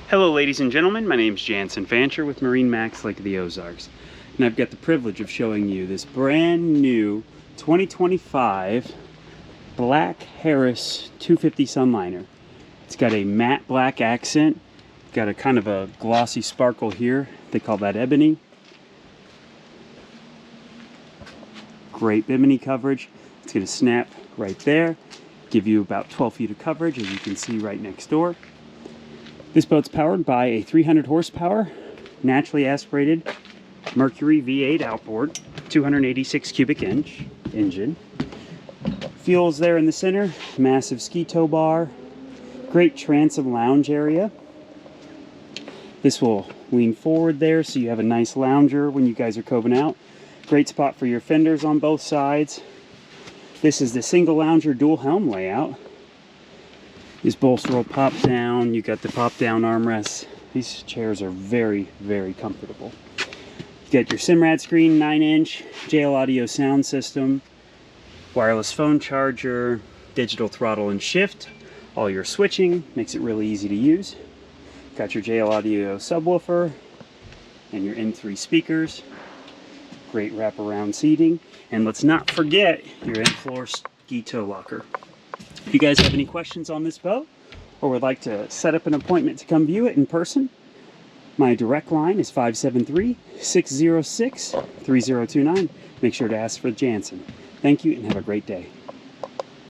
Hello ladies and gentlemen, my name is Jansen Fancher with MarineMax Lake of the Ozarks, and I've got the privilege of showing you this brand new 2025 Black Harris 250 Sunliner. It's got a matte black accent, got a kind of a glossy sparkle here, they call that ebony. Great bimini coverage. It's going to snap right there, give you about 12 feet of coverage, as you can see right next door. This boat's powered by a 300 horsepower, naturally aspirated Mercury V8 outboard, 286 cubic inch engine. Fuel's there in the center, massive ski tow bar, great transom lounge area. This will lean forward there so you have a nice lounger when you guys are coving out. Great spot for your fenders on both sides. This is the single lounger dual helm layout. This bolster will pop down. You got the pop down armrests. These chairs are very, very comfortable. You got your Simrad screen, 9-inch, JL audio sound system, wireless phone charger, digital throttle and shift, all your switching, makes it really easy to use. Got your JL audio subwoofer and your M3 speakers. Great wraparound seating. And let's not forget your in-floor ski tow locker. If you guys have any questions on this boat or would like to set up an appointment to come view it in person, my direct line is 573-606-3029. Make sure to ask for Jansen. Thank you and have a great day.